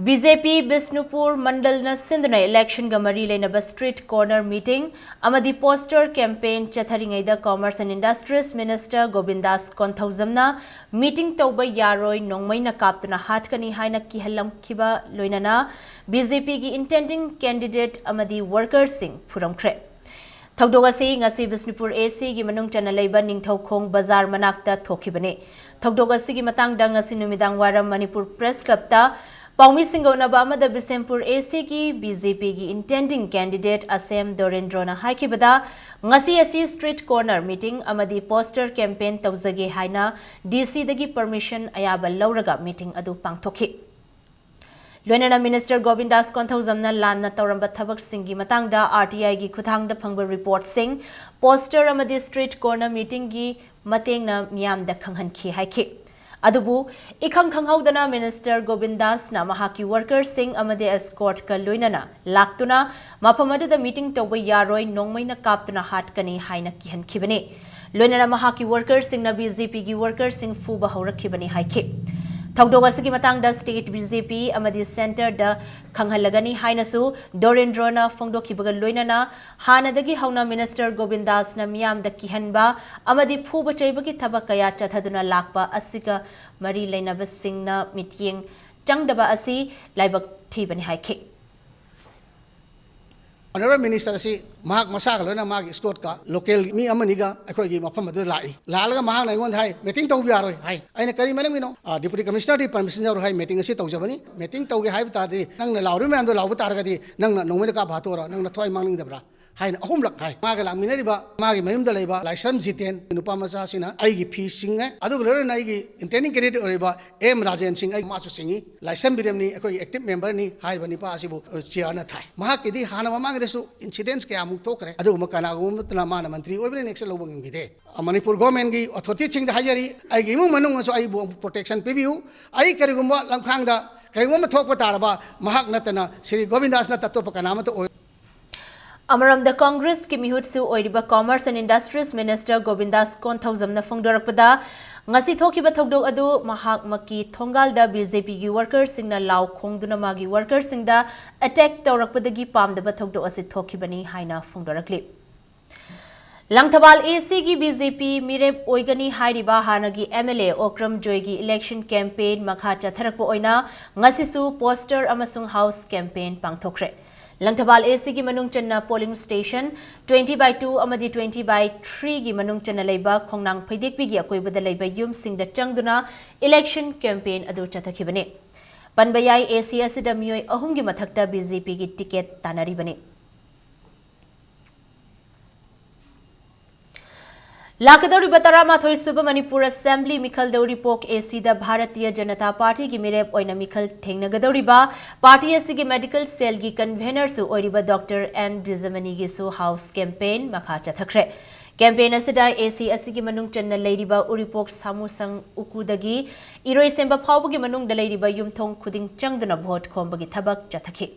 BJP Bisnupur Mandal na Sindhna election gamari leinaba street corner meeting amadi poster campaign chatharingaida Commerce and Industries Minister Govindas Konthaujamna meeting tauba yaroi nongmaina kaptuna hatkani haina kihalam khiba loinana BJP gi intending candidate amadi workers sing phuramkhre Thogdogasi ngasi Bisnupur AC gi manung chana leiba ningthaukhong bazar manakta thokibane Thogdogasi gi matangda ngasi numidang waram Manipur Press Club ta Paumi Singona Bamada Bisempur AC ki BJP ki intending candidate Asem Dorendrona Haikibada Ngasi Asi street corner meeting amadi poster campaign tawzage haina DC dagi permission ayaba lauraga meeting adu pangthokhi Loinana Minister Govindas Konthaujamna lanna tauramba thabak singi matangda RTI gi khuthangda phangba report sing poster amadi street corner meeting gi matengna miyamda khanghankhi haikhi Adubu, ikhang khanghaudana Minister Govindas na mahaki workers sing amade escort ka loinana laktuna maphamadu da meeting tawba yaroi nongmai na kaptuna hatkani haina kihan khibane loinana mahaki workers sing na BJP gi workers sing fuba haurakibani haikhe Thogdogasi matang da state BJP amadi center da khanghalagani hainasu Dorendrona phongdokhibaga loinana hanadagi hauna Minister Govindas na miyam da kihanba amadi phuba chaibagi thabak kaya chathaduna lakpa asika mari leinaba singna mityeng changdaba asi laibak thibani haikhe Honorable Minister si mahak masak lona mag escort ka local mi amaniga akhoi gi mafam adu lai lalaga mahak nai ngon hai meeting tau biaroi hai aina kari manang mino deputy commissioner di permission jaru hai meeting si tau jabani meeting tau ge hai bata di nang na lauru me ando lau tar ga di nang na nongme ka bhatora nang na thoi mangning dabra hai na ahum lak hai maga la minari ba magi mayum da leiba laisam jiten nupa macha sina ai gi fee sing ai adu lore nai gi intending candidate oriba M Rajan Singh ai masu singi laisam birem ni akhoi active member ni hai bani pa asibu chair na thai mahak ki di hana mamang resu incidents ke amuk to kare adu makana gumtna mana mantri oibne next lobong gide Manipur government gi authority ching da hajari ai gi mu manung so ai bo protection pibiu ai kari gumba lamkhang da kari gumba thok pa taraba mahak natana Sri Govindas na tatto pakana mat Amaram the Congress ki mihutsu oiriba Commerce and Industries Minister Govindas Konthaujamna phongdorakpada ngasi thokiba thogdok adu mahak maki thongal da BJP gi workers singna law khongduna magi workers singda attack tawrakpadagi pamdaba thogdok asi thokibani haina phongdorakli Langthabal AC gi BJP mirep oigani hairiba hanagi MLA Okram Joy gi election campaign makha chatharakpa oina ngasi su poster amasung house campaign pangthokre Langthabal AC gi manung channa polling station 20/2 amadi 20/3 gi manung channa leiba khongnang phaidekpi gi akoibada leiba yum singda changduna election campaign adu chathakibane panbayai AC asida mioi ahum gi mathakta BJP gi ticket tanari bane Lakadori Batara Mathoi Suba Manipur Assembly Mikhal Dori Pok AC da Bharatiya Janata Party ki mirep oina Mikhal Thengnagadori ba Party AC ki medical cell ki convener su oiriba Dr. N. Drizamani gi su house campaign makha chathakre campaign asida AC asigi manung channa leiriba Uripok Samusang Ukudagi Iroi Semba Phawbu gi manung da leiriba yumthong khuding changduna vote khomba gi thabak chathakhi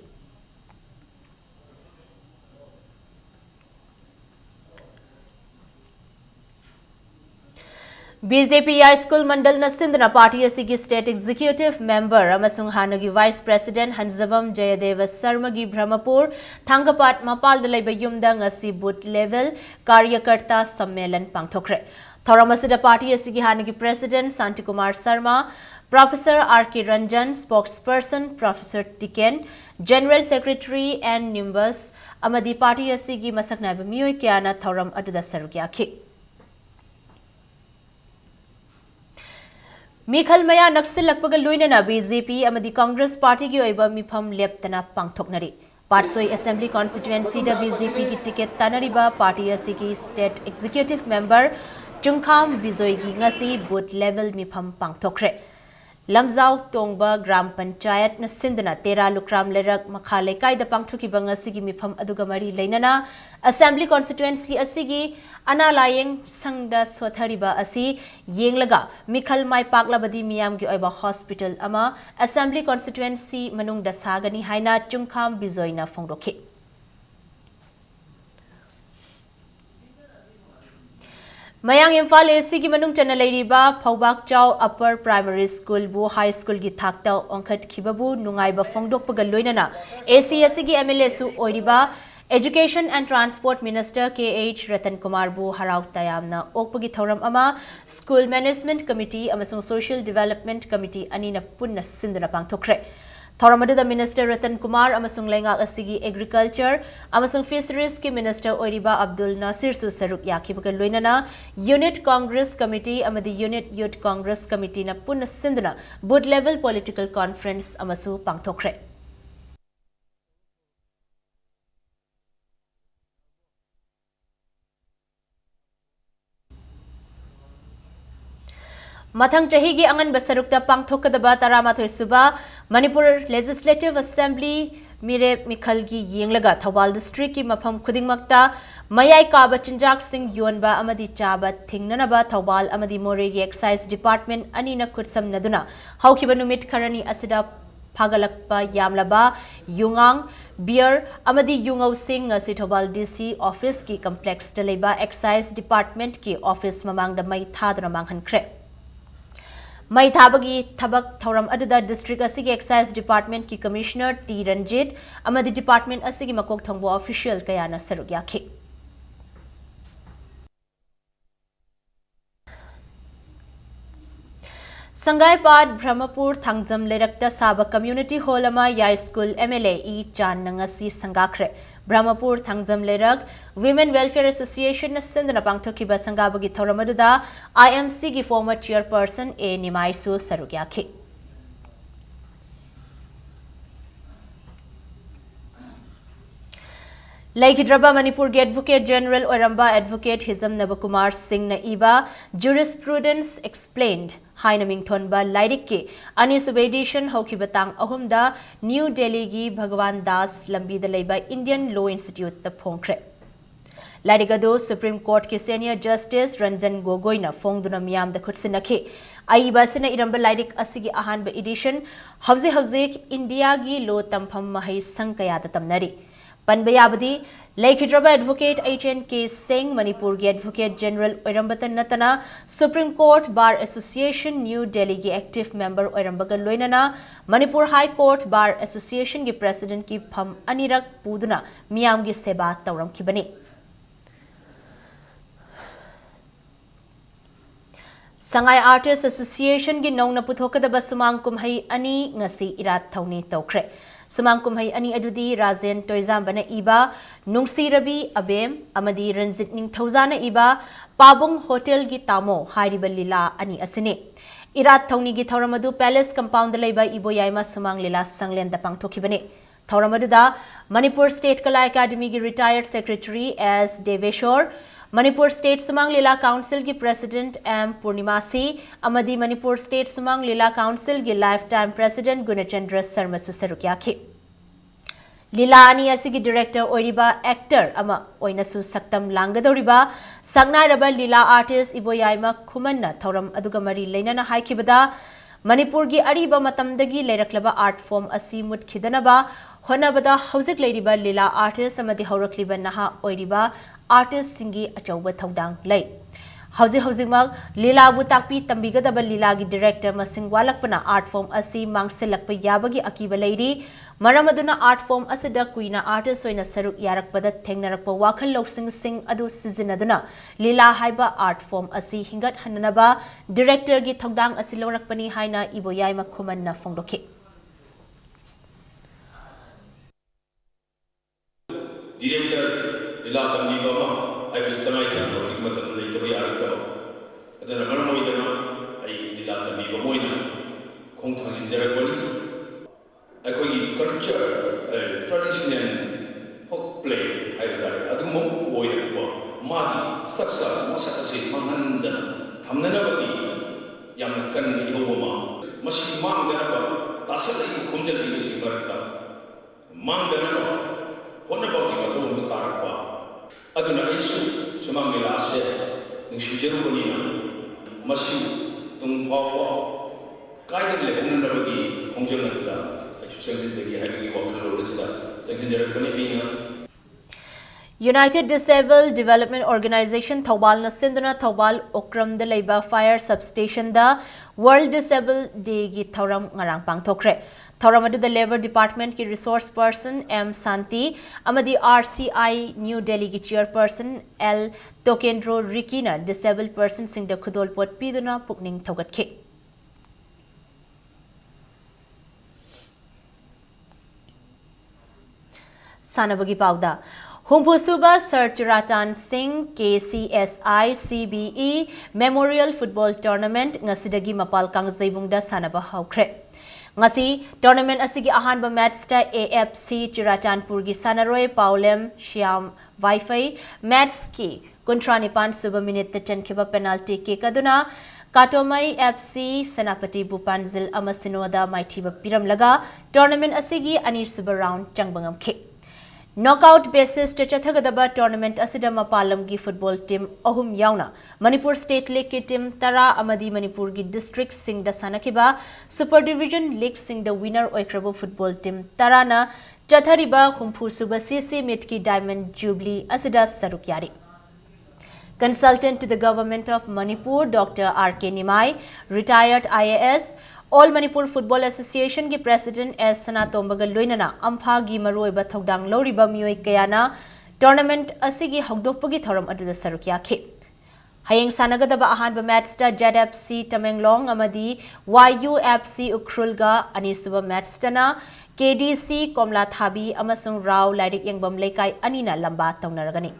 BJP High School Mandal na Sindhna Party asigi State Executive Member amasung hanagi Vice President Hanzabam Jayadeva Sarma gi Brahmapur Thangapat Mapal da leiba yumda ngasi booth level karyakarta sammelan pangthokre Thoram asida party asigi hanagi President Santi Kumar Sharma, Professor R.K. Ranjan, Spokesperson Professor Tiken, General Secretary and Nimbus, amadi party asigi masaknaiba miyoi kayana thoram aduda saruk yaki. Mikhal Maya Naksil Lakpaga Luinana BJP amadi Congress Party ki oiba mifam leptana pangthoknari. Patsoi Assembly Constituency da BJP ki ticket tanariba party asigi State Executive Member Chungkham Bizoigi ngasi booth level mifam pangthokre. Lamzau Tongba Gram Panchayat na Sindana Tera Lukram Lerak Makhale Kai da Pangthuki Bangasigi Mifam Adugamari Lainana Assembly Constituency Asigi Analayeng Sangda Swathariba Asi Yenglaga Mikhal MAIPAKPI Badi Miyam Gi Oiba Hospital Ama Assembly Constituency Manung da Sagani Haina Chungkham Bizoina Fongdoki. Mayang Imphal Asigi Manung Chana Lairiba Phobak Chau Upper Primary School Bu High School gi Thakta Ongkhat Khibabu Nungaiba Fongdok Pagaloinana AC Asigi MLA Su Oiriba Education and Transport Minister KH Ratan Kumar Bu Harau Tayamna Okpagi Thoram Ama School Management Committee amasung Social Development Committee Anina Punna Sindana Pangthokre. Thoramadu the Minister Ratan Kumar amasung Lenga Asigi Agriculture amasung Fisheries ki Minister Oiriba Abdul Nasir Su Saruk Yakibaga Luinana Unit Congress Committee amadi Unit Youth Congress Committee na Punna Sindana Board Level Political Conference amasu Pangthokre. Mathang Chahigi Angan Basarukta Pangthokadaba Taramathoi Suba Manipur Legislative Assembly Mire Mikhalgi Yenglaga Thawal District ki Mafam Khudingmakta Mayai Kaba Chinjak Singh Yonba Amadi Chaba Thingnanaba Thawal Amadi Moregi Excise Department Anina Kutsam Naduna Haukiba Numit Karani Asida Pagalakpa Yamlaba Yungang Beer Amadi Yungau Singh Asi Thawal DC Office ki Complex Taleba Excise Department ki Office Mamang da Mai Thadra Manghan Kre. Mai Thabagi Thabak Thoram Aduda District Asigi Excise Department ki Commissioner T. Ranjit amadi Department Asigi Makok Thongbo Official Kayana Saruk Yaki. Sangaipad Brahmapur Thangjam Lerakta Saba Community Hall ama Yai School MLA E. Chan Nangasi Sangakre. Brahmapur Thangjam Lerak Women Welfare Association na Sindana Pangthokiba Sangabagi Thoramaduda IMC ki former chairperson A. Nimai Su Saruk Yaki. Laikidraba Manipur ki Advocate General Oiramba Advocate Hizam Nabakumar Singh na iba Jurisprudence Explained Hainaming Thonba Lairikki Anisub edition Hokibatang Ahumda New Delhi gi Bhagwan Das Lambi da Leiba Indian Law Institute the Phongkre. Lairigado Supreme Court ki Senior Justice Ranjan Gogoi na Phongduna Miyam da Khutsinakhe. Aiba sina iramba Lairik asigi ahanba edition Hauzik India gi Law Tampham Mahai Sankaya da Tamnari. Panbayabadi Laikidraba Advocate HNK Singh Manipur ki Advocate General Oirambatan Natana Supreme Court Bar Association New Delhi ki Active Member Oirambaga Loinana Manipur High Court Bar Association ki President ki Pham Anirak Puduna Miyam ki Seba Tauram Kibani. Sangai Artists Association ki Nongna Puthokadaba Sumang Kumhai Ani ngasi irat thauni tawkre. Sumang Kumhai Ani adudi Razen Toizambana iba Nungsi Rabi Abem amadi Ranjit Ning Thauzana iba Pabung Hotel gi Tamo Hairiba Lila Ani asine. Irat thauni gi Thauramadu Palace Compound Laiba Ibo Yaima Sumang Lila Sanglen da Pangthokibane. Thauramadu da Manipur State Kala Academy gi Retired Secretary as Deveshwar Manipur State Sumang Lila Council ki President M. Purnimasi amadi Manipur State Sumang Lila Council ki Lifetime President Gunachandra Sarma Saruk Yaki. Lila ani asigi Director Oiriba Actor ama Oinasu Saktam Langadoriba Sangnaraba Lila Artist Iboyaima Kumanna Thoram Adugamari Lainana Haikibada Manipur gi Ariba Matamdagi Leiraklaba Art Form Asi Mut Khidanaba Honabada Hauzik Ladiba Lila Artist amadi Haurakliba Naha Oiriba Artist Singi Achauba Thaudang Lay. Hauzik Lila Butakpi Tambigada Lila gi director Masing Walakpana art form asi mangselakpa yabagi akiba lady Maramaduna art form asida kuina artist soina saruk yarakpada thengnarakpa wakhal loksing sing adu sizinaduna Lila haiba art form asi hingat hananaba director gi thongdang asi lorakpani haina iboyai makhumanna phongdoke Director Lila Tambi Bama I was tonight and I was in the later Arab. Then a Maramoidana, I did not be a moina, Kongtang in Jerabani. I call it culture, traditional folk play, Adumo, Woyapa, Madi, Saksa, Masakasi, Mananda, Tamnanabaki, Yamakan Yoma, Mashimang Danaba, Tasali, Kunjali, Barata, Mandanaba, Honabaki, Matom Tarpa, Aduna Isu, Shamangela Ase, Nishujerubania. Masu tung pawa guided le nunabagi hongjanada section tegi hagi wakalo resida section jarapani bina United Disabled Development Organization Thawbal na sinduna Thawbal Okram de Leiba Fire Substation da World Disabled Day gi thoram ngarang pangthokre thoram adu the Labor Department ki resource person M Santi amadi RCI New Delhi ki chairperson L Tokendro Rikina disabled person sing da khudol pot piduna pukning thogat ke Sanabagi Pauda Humpusuba Sir Chirachan Singh KCSI CBE Memorial Football Tournament ngasidagi mapal kangzaibungda sanaba haukre ngasi tournament asigi ahanba match ta AFC Chirachanpur gi sanaroi Paulem Shyam Wi-Fi match ki Kuntranipan suba minute te chankhiba penalty kick aduna Katomai FC Senapati Bupanzil amasinoda maithiba piram laga tournament asigi ani suba round changbangam kick Knockout basis to Chathagadaba tournament asida mapalam gi football team ahum yauna Manipur State League ki team Tara Amadi Manipur gi district sing da sanakiba Super Division League sing the winner oikrabo football team Tarana Chathariba Humphu Suba CC Meet ki Diamond Jubilee asida sarukyari Consultant to the Government of Manipur Dr. R.K. Nimai retired IAS All Manipur Football Association ki President S. Sanatombaga Loinana Ampha gi Maroiba Thogdang Loriba Mioi Kayana tournament asigi hogdokpagi thoram aduda sarukya khe Hayeng sanagadaba ahanba match ta ZFC Tamenglong amadi YUFC Ukrulga anisuba match tana KDC Komla Thabi amasung Rao Laidik Yengbam Lekai anina lamba taunaragani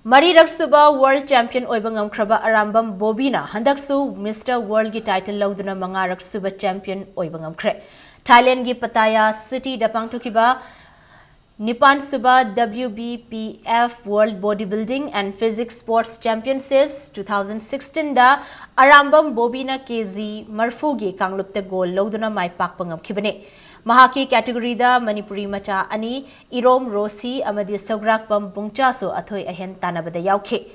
Mari Raksuba World Champion Oibangam Kraba Arambam Bobina Handaksu Mr. World gi title lauduna manga Raksuba Champion Oibangam Kre Thailand gi Pattaya City Dapang Tukiba Nipan Suba WBPF World Bodybuilding and Physics Sports Championships 2016 da Arambam Bobina KZ Marfugi Kanglupta goal lauduna MAIPAKPI khibane Mahaki category da Manipuri Macha Ani Irom Rosi Amadi Sograk Bam Bungchaso Athoi Ahen Tanabada Yaukhe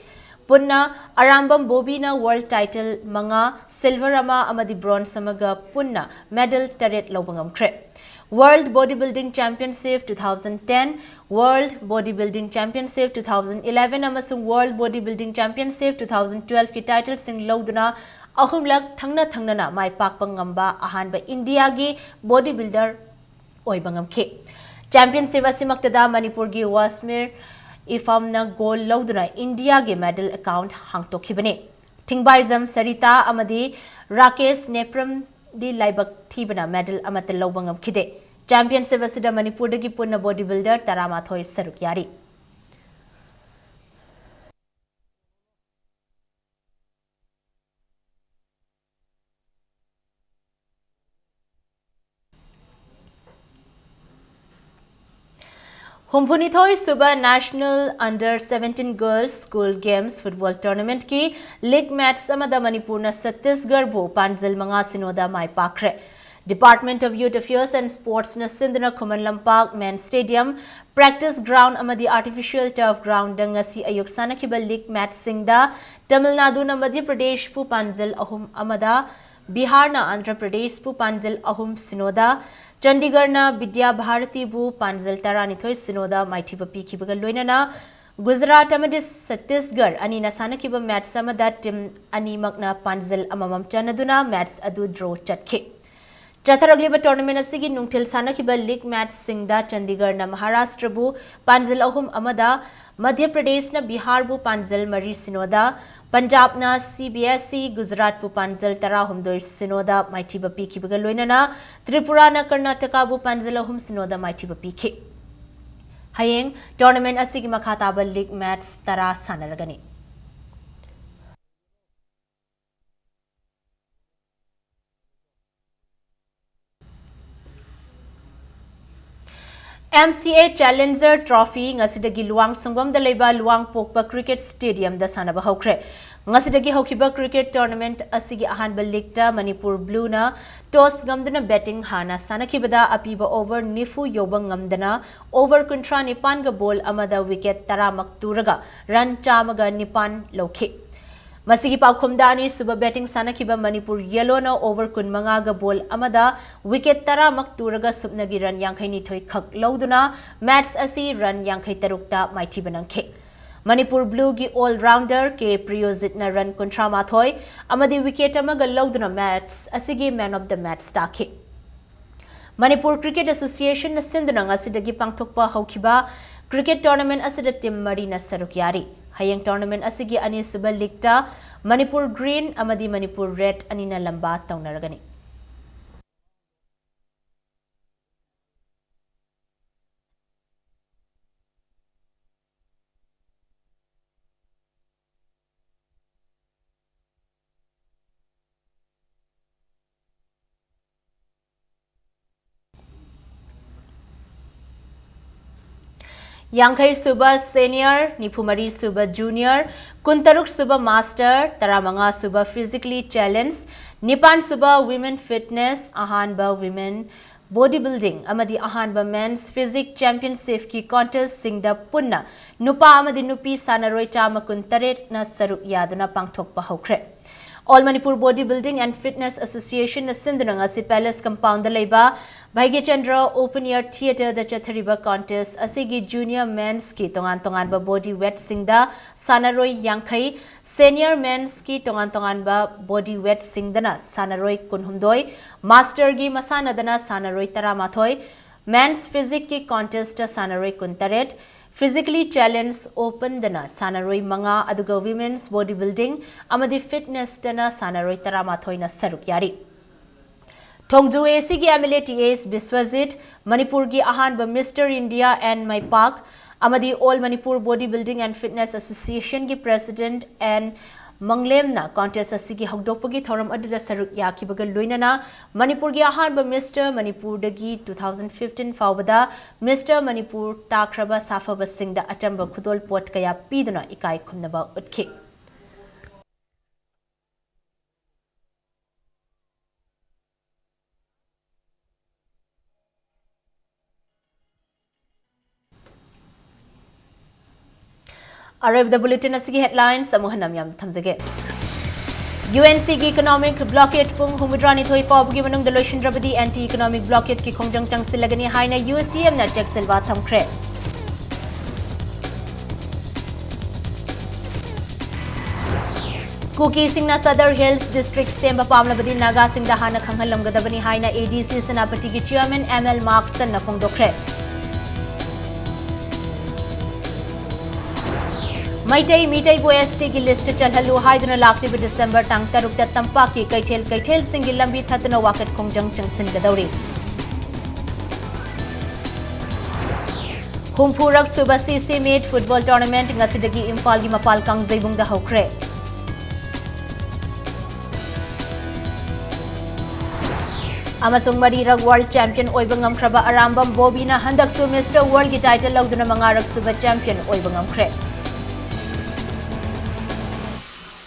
Punna Arambam Bobina World Title Manga Silver Ama Amadi Bronze Samaga Punna Medal Taret Lobangam Kre World Bodybuilding Championship 2010 World Bodybuilding Championship 2011 Amasung World Bodybuilding Championship 2012 ki title sing lauduna ahumlak thangna na MAIPAKPI ngamba ahanba India gi bodybuilder oibangam khe championship asimaktada Manipur gi Wasmir ifamna goal lauduna India gi medal account hangtokhibane thingbaizam Sarita amadi Rakesh Nepram di laibak thibana medal amata lobangam khide championship asida Manipur dagi punna bodybuilder Taramathoi sarukyari Humpunithoi Suba National Under 17 Girls School Games Football Tournament ki League match samada Manipur na Chhattisgarh bo Panjil manga sinoda MAIPAKRE Department of Youth Affairs and Sports na Sindhna Khuman Lampak Main Stadium Practice Ground amadi Artificial Turf Ground dangasi ayuk sanakhiba League match singda Tamil Nadu na Madhya Pradesh pu Panjil ahum amada Bihar na Andhra Pradesh pu Panjil ahum sinoda Chandigarh Vidya Bharati bu Panjal Taranithoi Sinoda Maithiba Pikibaga Loinana Gujarat Amadis Chhattisgarh Anina Sanakiba match Samada Tim Animakna Panjal Amamam Chanaduna match Adu draw Chatke. Chatharagliba tournament asigi nungthil sanakiba league match singda Chandigarh na Maharashtra bu Panjal ahum amada Madhya Pradesh na Bihar bu Panjal mari sinoda Punjab na CBSE Gujarat bu Panjal tara humdoi sinoda Maithiba Pikibaga Loinana Tripura na Karnataka bu Panjal ahum sinoda Maithiba Piki. Hayeng tournament asigi makhataba league match tara sanaragani. MCA Challenger Trophy ngasidagi luang sangwam da leba luang pokpa cricket stadium da sanaba hokre ngasidagi hokiba cricket tournament asigi ahanba league ta Manipur Blue na toss ngamdana batting hana sanakibada apiba over nifu yobang ngamdana over kuntra nipan ga ball amada wicket taramak turaga run chamaga nipan lokhe Masigi Paukumdani Suba betting Sanakiba Manipur Yellow na over Kunmangaga ball Amada wicket tara Makturaga Subnagi run Yankai Toy Kak Lauduna Mats Asi run Yankai Tarukta Mighty Bananke Manipur Blue gi all rounder K Priyozit na run Kontra Mathoy Amadi wicket Amaga Lauduna Mats Asigi man of the match Stake Manipur Cricket Association na Sindunang Asidagi Pangtokpa Haukiba Cricket tournament asida team Marina Sarukyari Hayang tournament asigi ani suba ligta Manipur Green amadi Manipur Red anina lamba taunaragani. Yankai Suba Senior, Nipumari Suba Junior, Kuntaruk Suba Master, Taramanga Suba Physically Challenged, Nipan Suba Women Fitness, Ahanba Women Bodybuilding, Amadi Ahanba Men's Physique Championship ki contest Singda Punna, Nupa Amadi Nupi Sanaroi Chama Kuntaret na Saruk Yadana Pangtok Pahokre. All Manipur Bodybuilding and Fitness Association na Sindunanga si Palace Compound Laiba, Bhaigya Chandra Open Air Theatre the Chathariba Contest, Asigi Junior Men's ki tongan ba Body Wet Singda, Sanaroi Yankai, Senior Men's ki tongan ba Body Wet Singdana, Sanaroi Kunhumdoi, Master gi Masana dana Sanaroi Taramathoy, Men's Physique ki Contest Sanaroi Kuntaret, Physically Challenged Open dana Sanaroi Manga aduga Women's Bodybuilding amadi Fitness dana Sanaroi Taramathoy na Sarukyari. Thongju ACG MLATAs Biswajit Manipur gi ahanba Mr. India and MAIPAK amadi All Manipur Bodybuilding and Fitness Association gi President and Manglemna contest asigi hogdokpagi thoram aduda saruk yakibaga loinana Manipur gi ahanba Mr. Manipur dagi 2015 fawbada Mr. Manipur takraba safaba singda atamba khudol pot kaya piduna ikai khumnaba utki Arrive the bulletin asigi headlines samuhanam yam thamjage UNC ki economic blockade pung humidrani thoi pawgi manung da loishin rabadi anti economic blockade ki khongjang tang silagani haina UCM na check silwa thamkhre Kuki Singna Sadar Hills District Semba Pamlabadi Naga Singh da hana khanghalam gadabani haina ADC Senapati ki chairman ML Markson na phongdokre Maitai Mitai Boyasti ki list chalhalu haiduna lakliba December tang tarukta tampa ki kaithel singi lambi thatna wakat khongjang changsin gadauri Humpurak Suba CC made football tournament ngasidagi Imphal gi mapal kang zaibung da hokre Amasung Marirag World Champion oibang ngamkraba Arambam Bobby na handak su Mr. World gi title lagduna mangarak suba champion oibang ngamkre